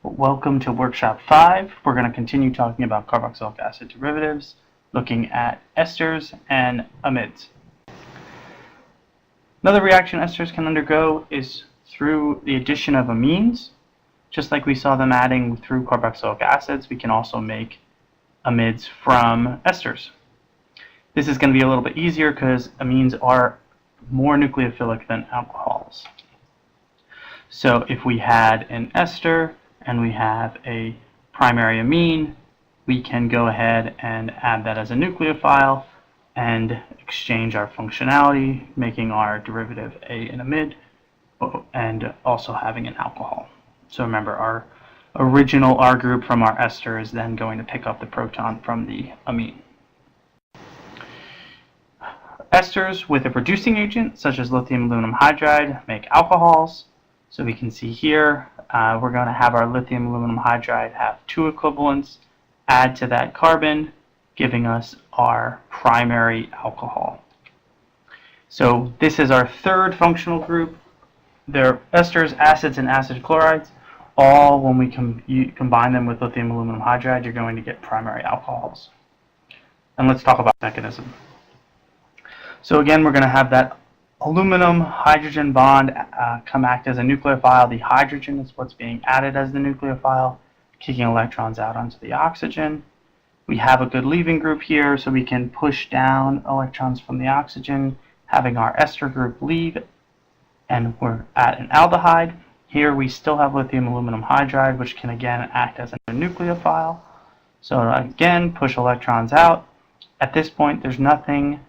Welcome to Workshop 5. We're going to continue talking about carboxylic acid derivatives, looking at esters and amides. Another reaction esters can undergo is through the addition of amines. Just like we saw them adding through carboxylic acids, we can also make amides from esters. This is going to be a little bit easier because amines are more nucleophilic than alcohols. So if we had an ester and we have a primary amine, we can go ahead and add that as a nucleophile and exchange our functionality, making our derivative an amide and also having an alcohol. So remember, our original R group from our ester is then going to pick up the proton from the amine. Esters with a reducing agent, such as lithium aluminum hydride, make alcohols. So we can see here, we're going to have our lithium aluminum hydride have two equivalents, add to that carbon, giving us our primary alcohol. So this is our third functional group. They're esters, acids, and acid chlorides. All, when we combine them with lithium aluminum hydride, you're going to get primary alcohols. And let's talk about mechanism. So again, we're going to have that aluminum hydrogen bond come act as a nucleophile. The hydrogen is what's being added as the nucleophile, kicking electrons out onto the oxygen. We have a good leaving group here, so we can push down electrons from the oxygen, having our ester group leave, and we're at an aldehyde. Here we still have lithium aluminum hydride, which can again act as a nucleophile. So again, push electrons out. At this point, there's nothing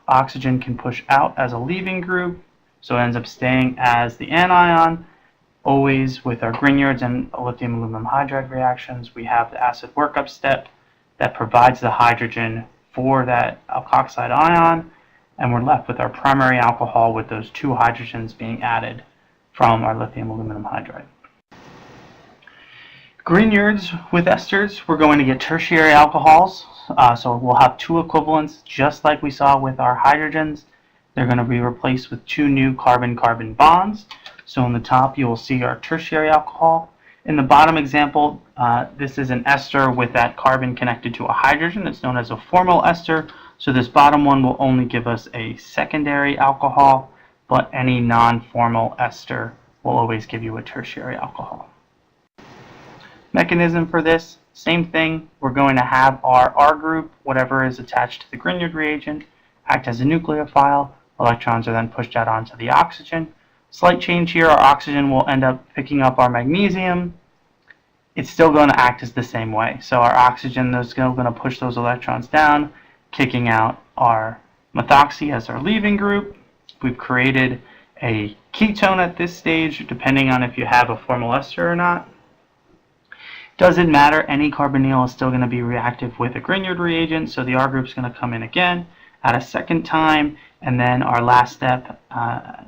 oxygen can push out as a leaving group, so it ends up staying as the anion. Always with our Grignards and lithium aluminum hydride reactions, we have the acid workup step that provides the hydrogen for that alkoxide ion, and we're left with our primary alcohol with those two hydrogens being added from our lithium aluminum hydride. Grignards with esters, we're going to get tertiary alcohols. So we'll have two equivalents, just like we saw with our hydrogens. They're going to be replaced with two new carbon-carbon bonds. So in the top, you will see our tertiary alcohol. In the bottom example, this is an ester with that carbon connected to a hydrogen. It's known as a formal ester. So this bottom one will only give us a secondary alcohol, but any non-formal ester will always give you a tertiary alcohol. Mechanism for this, same thing. We're going to have our R group, whatever is attached to the Grignard reagent, act as a nucleophile. Electrons are then pushed out onto the oxygen. Slight change here, our oxygen will end up picking up our magnesium. It's still going to act as the same way. So our oxygen is still going to push those electrons down, kicking out our methoxy as our leaving group. We've created a ketone at this stage, depending on if you have a formal ester or not. Doesn't matter, any carbonyl is still going to be reactive with a Grignard reagent, so the R group is going to come in again at a second time, and then our last step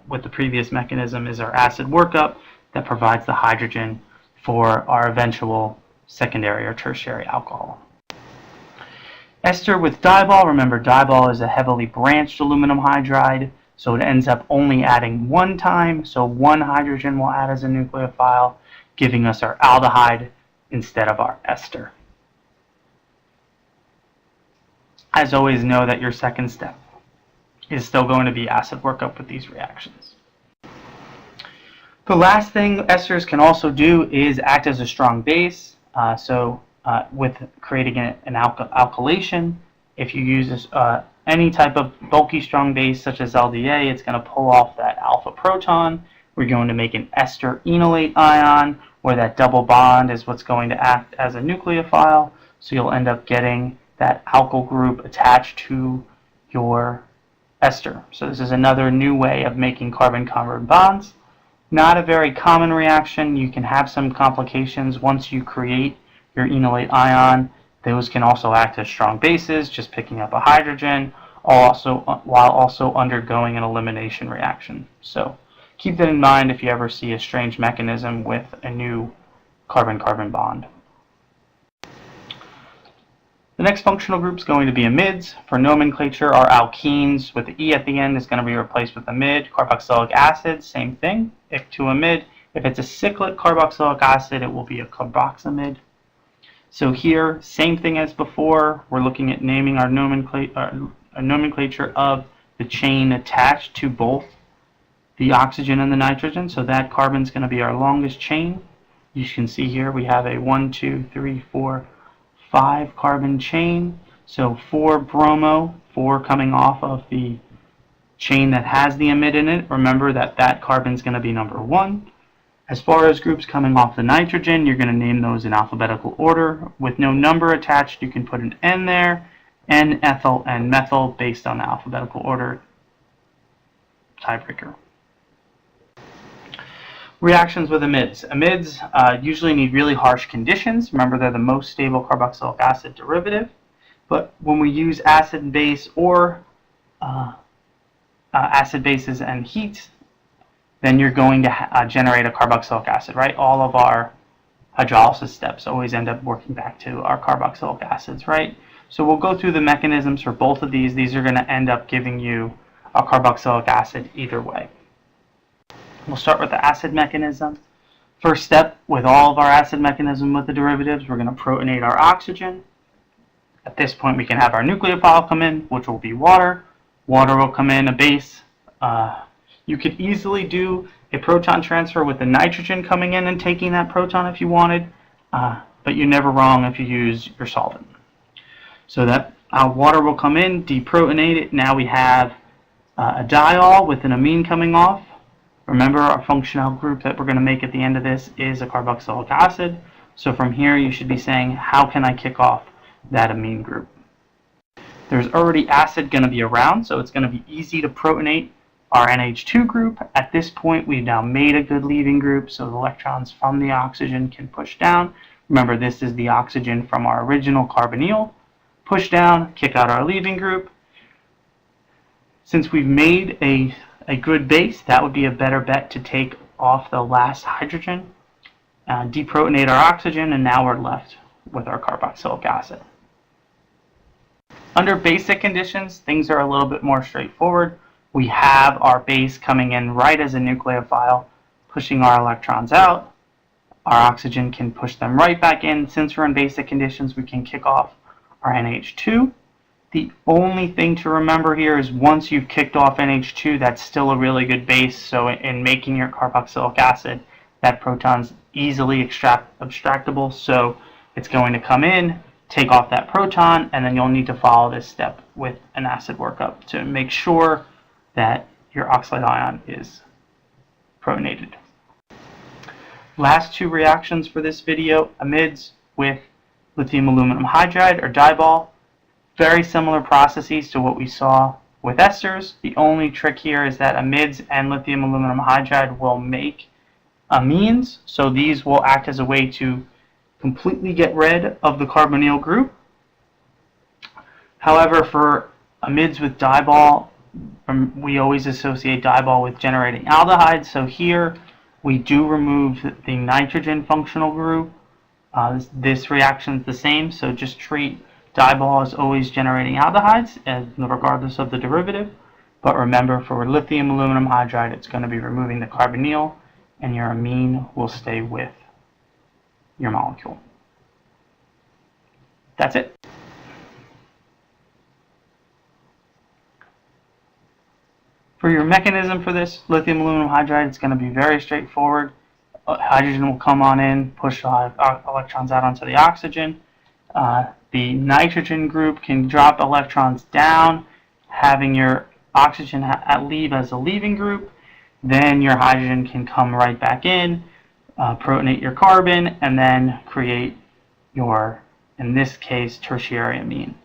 with the previous mechanism is our acid workup that provides the hydrogen for our eventual secondary or tertiary alcohol. Ester with diol, remember diol is a heavily branched aluminum hydride, so it ends up only adding one time, so one hydrogen will add as a nucleophile, giving us our aldehyde instead of our ester. As always, know that your second step is still going to be acid workup with these reactions. The last thing esters can also do is act as a strong base. With creating an alkylation, if you use any type of bulky strong base such as LDA, it's going to pull off that alpha proton. We're going to make an ester enolate ion, where that double bond is what's going to act as a nucleophile. So you'll end up getting that alkyl group attached to your ester. So this is another new way of making carbon-carbon bonds. Not a very common reaction. You can have some complications once you create your enolate ion. Those can also act as strong bases, just picking up a hydrogen, while also undergoing an elimination reaction. So keep that in mind if you ever see a strange mechanism with a new carbon-carbon bond. The next functional group is going to be amides. For nomenclature, our alkenes with the E at the end is going to be replaced with amide. Carboxylic acid, same thing. Ik to amide, If it's a cyclic carboxylic acid, it will be a carboxamide. So here, same thing as before, we're looking at naming our nomenclature of the chain attached to both the oxygen and the nitrogen. So that carbon is going to be our longest chain. You can see here we have a 1, 2, 3, 4, 5 carbon chain. So 4 bromo, 4 coming off of the chain that has the amide in it. Remember that that carbon is going to be number 1. As far as groups coming off the nitrogen, you're going to name those in alphabetical order. With no number attached, you can put an N there, N-ethyl and methyl based on the alphabetical order tiebreaker. Reactions with amides. Amides usually need really harsh conditions. Remember, they're the most stable carboxylic acid derivative. But when we use acid base or acid bases and heat, then you're going to generate a carboxylic acid, right? All of our hydrolysis steps always end up working back to our carboxylic acids, right? So we'll go through the mechanisms for both of these. These are going to end up giving you a carboxylic acid either way. We'll start with the acid mechanism. First step with all of our acid mechanism with the derivatives, we're going to protonate our oxygen. At this point, we can have our nucleophile come in, which will be water. Water will come in, a base. You could easily do a proton transfer with the nitrogen coming in and taking that proton if you wanted, but you're never wrong if you use your solvent. So that water will come in, deprotonate it. Now we have a diol with an amine coming off. Remember, our functional group that we're going to make at the end of this is a carboxylic acid. So from here, you should be saying, how can I kick off that amine group? There's already acid going to be around, so it's going to be easy to protonate our NH2 group. At this point, we've now made a good leaving group, so the electrons from the oxygen can push down. Remember, this is the oxygen from our original carbonyl. Push down, kick out our leaving group. Since we've made a good base, that would be a better bet to take off the last hydrogen, deprotonate our oxygen, and now we're left with our carboxylic acid. Under basic conditions, things are a little bit more straightforward. We have our base coming in right as a nucleophile, pushing our electrons out. Our oxygen can push them right back in. Since we're in basic conditions, we can kick off our NH2. The only thing to remember here is once you've kicked off NH2, that's still a really good base. So in making your carboxylic acid, that proton's easily abstractable. So it's going to come in, take off that proton, and then you'll need to follow this step with an acid workup to make sure that your oxide ion is protonated. Last two reactions for this video, amides with lithium aluminum hydride or dibol. Very similar processes to what we saw with esters. The only trick here is that amides and lithium aluminum hydride will make amines, so these will act as a way to completely get rid of the carbonyl group. However, for amides with dibol, we always associate dibol with generating aldehydes, so here we do remove the nitrogen functional group. This reaction is the same, so just treat dibol as always generating aldehydes, regardless of the derivative. But remember, for lithium aluminum hydride, it's going to be removing the carbonyl, and your amine will stay with your molecule. That's it. For your mechanism for this lithium aluminum hydride, it's going to be very straightforward. Hydrogen will come on in, push electrons out onto the oxygen. The nitrogen group can drop electrons down, having your oxygen leave as a leaving group. Then your hydrogen can come right back in, protonate your carbon, and then create your, in this case, tertiary amine.